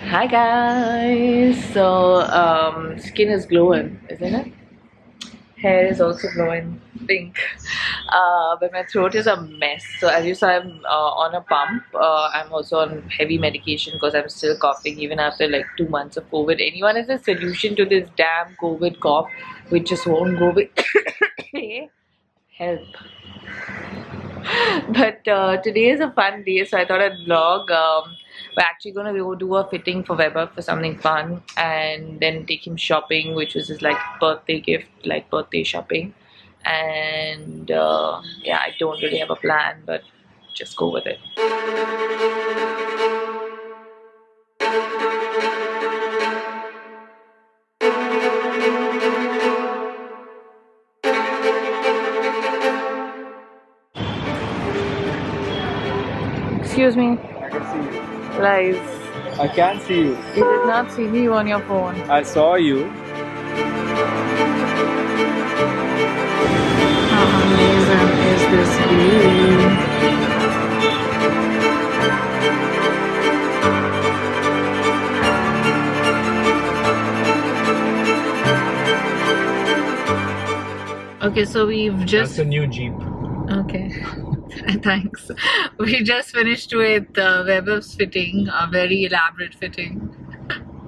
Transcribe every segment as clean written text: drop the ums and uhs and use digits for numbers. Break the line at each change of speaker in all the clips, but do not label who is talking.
Hi guys. So skin is glowing, isn't it? Hair is also glowing pink. But my throat is a mess. So as you saw, I'm on a pump. I'm also on heavy medication because I'm still coughing even after like 2 months of COVID. Anyone has a solution to this damn COVID cough which just won't go away? Help. But today is a fun day, so I thought I'd vlog. We're actually gonna go do a fitting for Weber for something fun, and then take him shopping, which was his like birthday gift, like birthday shopping. And yeah, I don't really have a plan, but just go with it. Excuse me,
I can see you.
lies.
I can see you.
You did not see me on your phone.
I saw you.
How amazing is this view? Okay, so we've just...
That's a new Jeep.
Okay, thanks. We just finished with Weber's fitting, a very elaborate fitting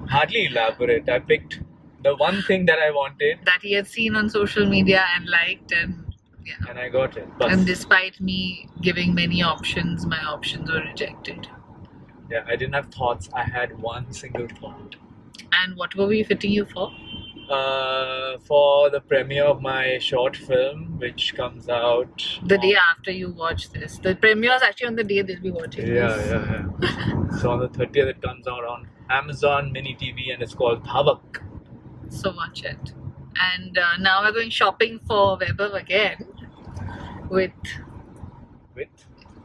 Hardly elaborate. I picked the one thing that I wanted
that he had seen on social media and liked, and yeah.
and I got it.
And despite me giving many options, my options were rejected.
Yeah, I didn't have thoughts. I had one single thought.
And what were we fitting you for?
For the premiere of my short film, which comes out
The day after you watch this. The premiere is actually on the day they'll be watching this.
Yeah. So on the 30th, it comes out on Amazon Mini TV, and it's called Bhavak.
So watch it. And now we're going shopping for Weber again with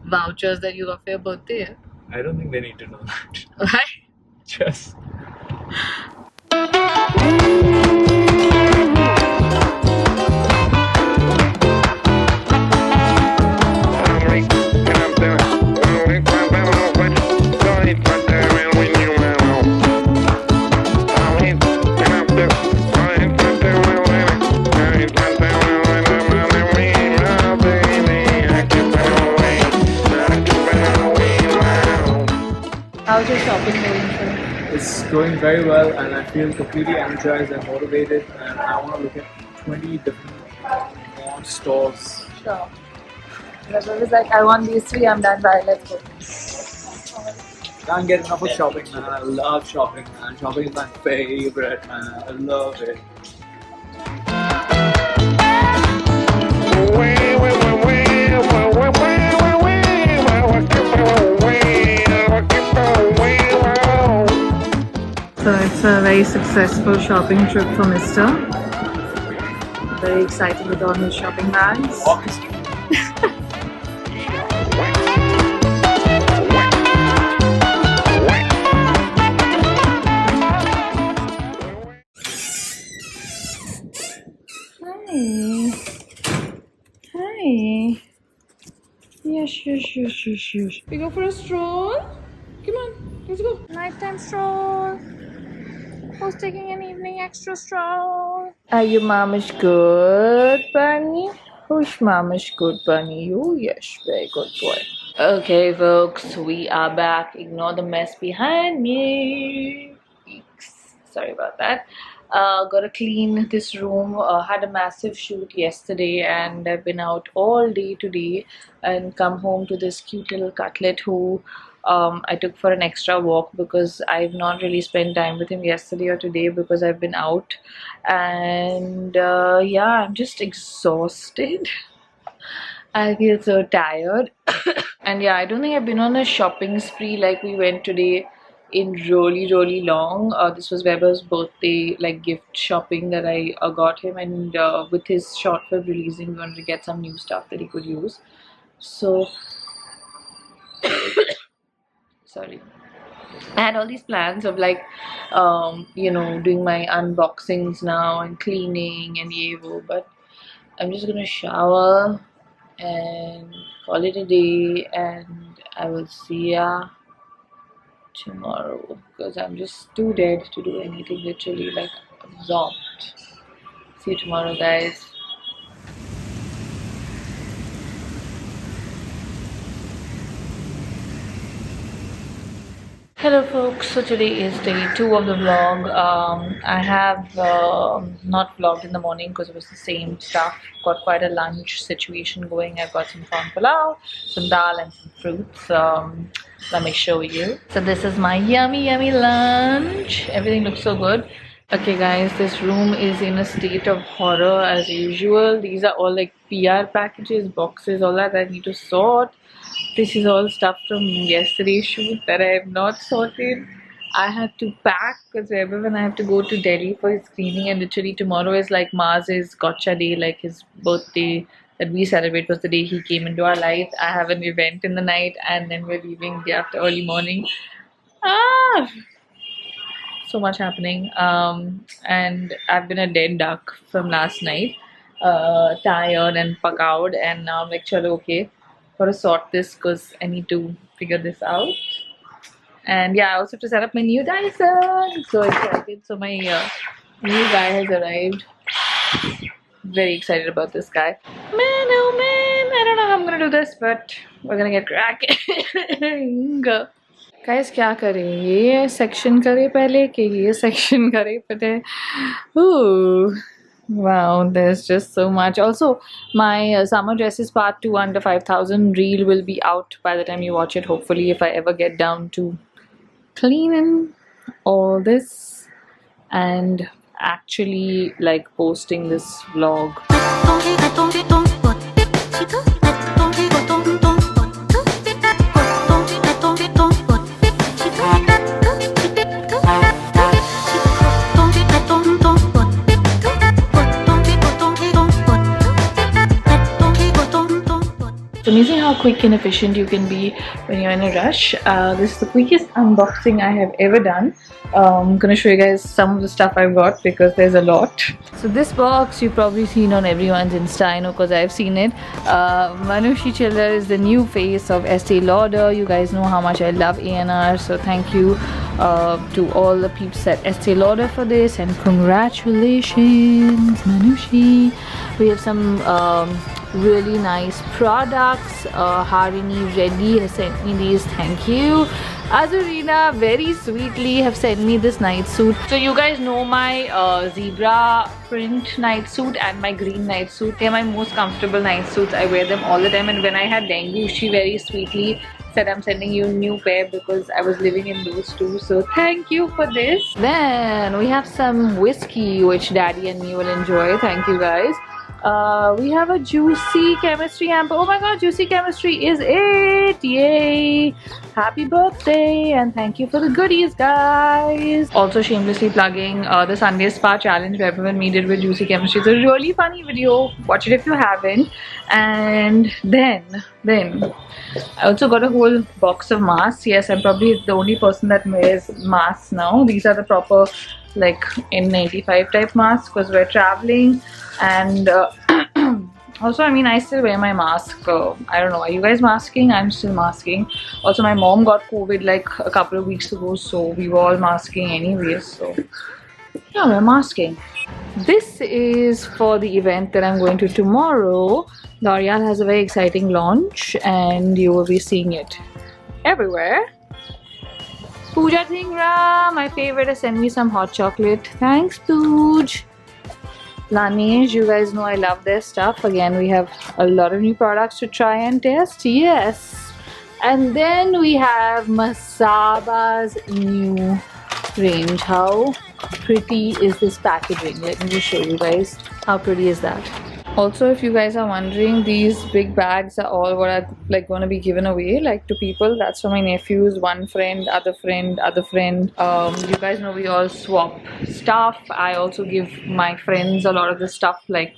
vouchers that you got for your birthday.
I don't think they need to know that.
Why?
Just.
How's your shopping going, sir?
It's going very well, and I feel completely energized and motivated, and I want to look at 20 different more stores.
Sure. Weber was like, I want these three, I'm done, bye, let's go.
Can't get enough of shopping, man. I love shopping, man. Shopping is my favorite, man. I love it.
So it's a very successful shopping trip for Mr. Very excited with all his shopping bags. Hi. Hi. Yes. We go for a stroll? Come on, let's go. Nighttime stroll. Who's taking an evening extra stroll? Are you mama's good bunny? Who's mama's good bunny? You? Yes, very good boy. Okay, folks, we are back. Ignore the mess behind me. Eeks. Sorry about that. Gotta clean this room. Had a massive shoot yesterday, and I've been out all day today and come home to this cute little cutlet who I took for an extra walk because I've not really spent time with him yesterday or today because I've been out, and yeah, I'm just exhausted. I feel so tired. And yeah, I don't think I've been on a shopping spree like we went today in really long. This was Weber's birthday like gift shopping that I got him, and with his short film releasing, we wanted to get some new stuff that he could use. So sorry, I had all these plans of like you know, doing my unboxings now and cleaning and yevo, but I'm just gonna shower and call it a day, and I will see ya tomorrow because I'm just too dead to do anything, literally like absorbed. See you tomorrow, guys. Hello folks, so today is day 2 of the vlog. I have not vlogged in the morning because it was the same stuff. Got quite a lunch situation going. I've got some prawn pulao, some dal and some fruits. Let me show you. So this is my yummy lunch. Everything looks so good. Okay guys, this room is in a state of horror as usual. These are all like PR packages, boxes, all that I need to sort. This is all stuff from yesterday's shoot that I have not sorted. I have to pack because remember when I have to go to Delhi for his screening, and literally tomorrow is like Mars's gotcha day, like his birthday that we celebrate was the day he came into our life. I have an event in the night and then we're leaving day after early morning. So much happening. And I've been a dead duck from last night. Tired and pagawed, and now I'm like, chalo, okay. Gotta sort this because I need to figure this out. And yeah, I also have to set up my new Dyson. So excited. So my new guy has arrived. Very excited about this guy. Man, oh man, I don't know how I'm gonna do this, but we're gonna get cracking. Guys, क्या करें? ये section करे पहले कि ये section करे पहले? Ooh. Wow, there's just so much. Also, my summer dresses part 2 under 5,000 reel will be out by the time you watch it, hopefully, if I ever get down to cleaning all this and actually like posting this vlog. It's amazing how quick and efficient you can be when you're in a rush. This is the quickest unboxing I have ever done. I'm gonna show you guys some of the stuff I've got because there's a lot. So this box you've probably seen on everyone's Insta, I know because I've seen it. Manushi Chiller is the new face of Estee Lauder. You guys know how much I love ANR, so thank you to all the peeps at Estee Lauder for this, and congratulations Manushi. We have some really nice products. Harini Reddy has sent me these, thank you. Azurina very sweetly have sent me this night suit. So you guys know my zebra print night suit and my green night suit. They're my most comfortable night suits. I wear them all the time, and when I had dengue, she very sweetly said I'm sending you a new pair because I was living in those two. So thank you for this. Then we have some whiskey which daddy and me will enjoy. Thank you guys. We have a Juicy Chemistry hamper. Oh my god, Juicy Chemistry is it! Yay! Happy birthday and thank you for the goodies, guys. Also shamelessly plugging the Sunday Spa challenge where everyone me did with Juicy Chemistry. It's a really funny video. Watch it if you haven't. And then I also got a whole box of masks. Yes, I'm probably the only person that wears masks now. These are the proper like N95 type masks because we're traveling. And also, I mean, I still wear my mask. I don't know, are you guys masking? I'm still masking. Also, my mom got COVID like a couple of weeks ago, so we were all masking anyways. So yeah, we're masking. This is for the event that I'm going to tomorrow. L'Oreal has a very exciting launch and you will be seeing it everywhere. Pooja Dhingra, my favorite, has sent me some hot chocolate. Thanks, Pooj. Laneige, you guys know I love their stuff. Again, we have a lot of new products to try and test. Yes. And then we have Masaba's new range. How pretty is this packaging? Let me just show you guys. How pretty is that? Also, if you guys are wondering, these big bags are all what are like going to be given away like to people. That's for my nephews, one friend, other friend, other friend. You guys know we all swap stuff. I also give my friends a lot of the stuff like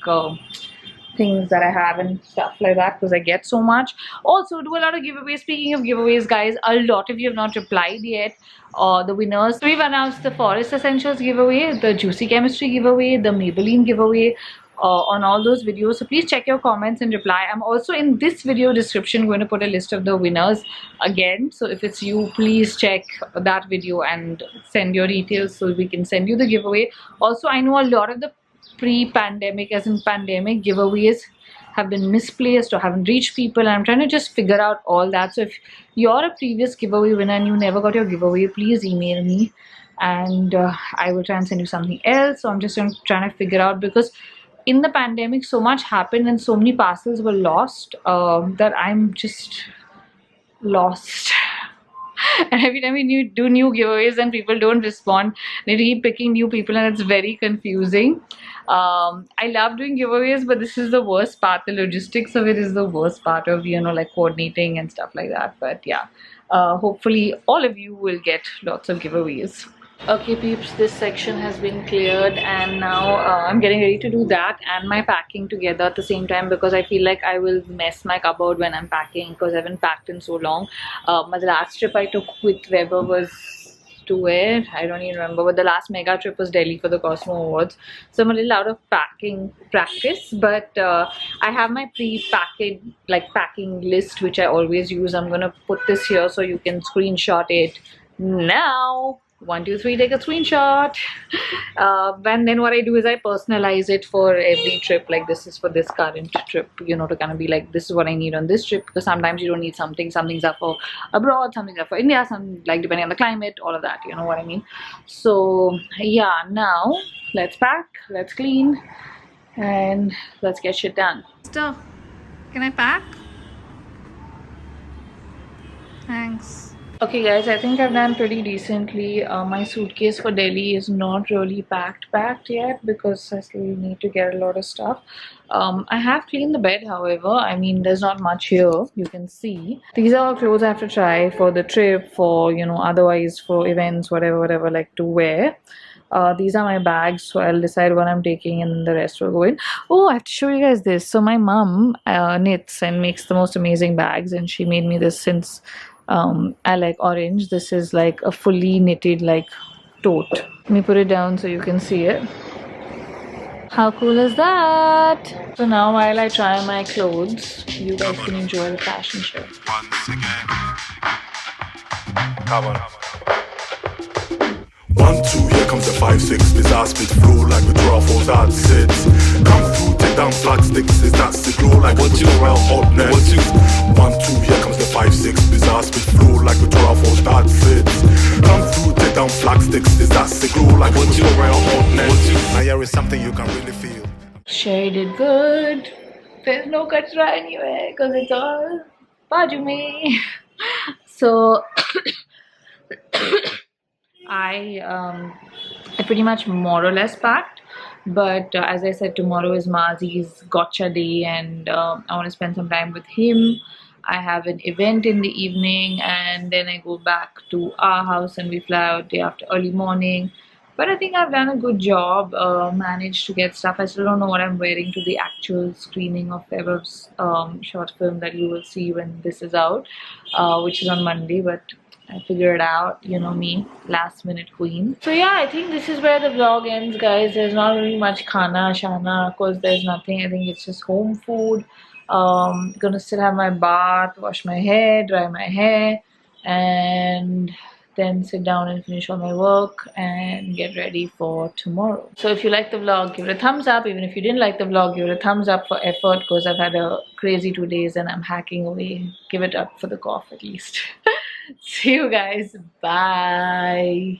things that I have and stuff like that because I get so much. Also do a lot of giveaways. Speaking of giveaways, guys, a lot of you have not replied yet. The winners. We've announced the Forest Essentials giveaway, the Juicy Chemistry giveaway, the Maybelline giveaway. on all those videos. So please check your comments and reply. I'm also in this video description going to put a list of the winners again. So if it's you, please check that video and send your details so we can send you the giveaway. Also, I know a lot of the pre-pandemic, as in pandemic, giveaways have been misplaced or haven't reached people, and I'm trying to just figure out all that. So if you're a previous giveaway winner and you never got your giveaway, please email me and I will try and send you something else. So I'm just trying to figure out, because in the pandemic so much happened and so many parcels were lost that I'm just lost. And every time we do new giveaways and people don't respond, they keep picking new people and it's very confusing. I love doing giveaways, but this is the worst part. The logistics of it is the worst part of, you know, like coordinating and stuff like that. But yeah, hopefully all of you will get lots of giveaways. Okay peeps, this section has been cleared and now I'm getting ready to do that and my packing together at the same time, because I feel like I will mess my cupboard when I'm packing, because I haven't packed in so long. My last trip I took with Weber was to where? I don't even remember, but the last mega trip was Delhi for the Cosmo Awards. So I'm a little out of packing practice, but I have my pre-packing packing list which I always use. I'm gonna put this here so you can screenshot it now. 1, 2, 3, take a screenshot. And then what I do is I personalize it for every trip. Like this is for this current trip, you know, to kind of be like, this is what I need on this trip, because sometimes you don't need something. Some things are for abroad, some things are for India, some like depending on the climate, all of that, you know what I mean. So yeah, now let's pack, let's clean, and let's get shit done. Sister, can I pack? Thanks. Okay guys, I think I've done pretty decently. My suitcase for Delhi is not really packed yet because I still need to get a lot of stuff. I have cleaned the bed, however. I mean, there's not much here, you can see. These are all clothes I have to try for the trip, for, you know, otherwise for events, whatever like to wear. These are my bags, so I'll decide what I'm taking and the rest will go in. Oh, I have to show you guys this. So my mum knits and makes the most amazing bags, and she made me this since I like orange. This is like a fully knitted like tote. Let me put it down so you can see it. How cool is that? So now while I try my clothes, you guys can enjoy the fashion show.
Once again. Come on. 1, 2, here comes the 5, 6. Bizarre spit flow like the draft or that sits. Come through, take down flag sticks. Is that sick glow like a royal hotness? 1, 2, here comes the 5, 6. Bizarre spit flow like the draft or that sits. Come through, take down flag sticks. Is that sick glow like a royal hotness? Now here is something you can really feel.
Sherry did good. There's no kachra anywhere because it's all baju mein. So I pretty much more or less packed, but as I said, tomorrow is Mazi's gotcha day and I want to spend some time with him. I have an event in the evening and then I go back to our house and we fly out day after early morning. But I think I've done a good job, managed to get stuff. I still don't know what I'm wearing to the actual screening of Weber's short film that you will see when this is out, which is on Monday, but I figure it out, you know me, last minute queen. So yeah, I think this is where the vlog ends, guys. There's not really much khana, shana, because there's nothing. I think it's just home food. Gonna still have my bath, wash my hair, dry my hair, and then sit down and finish all my work and get ready for tomorrow. So if you like the vlog, give it a thumbs up. Even if you didn't like the vlog, give it a thumbs up for effort, because I've had a crazy 2 days and I'm hacking away. Give it up for the cough at least. See you guys. Bye.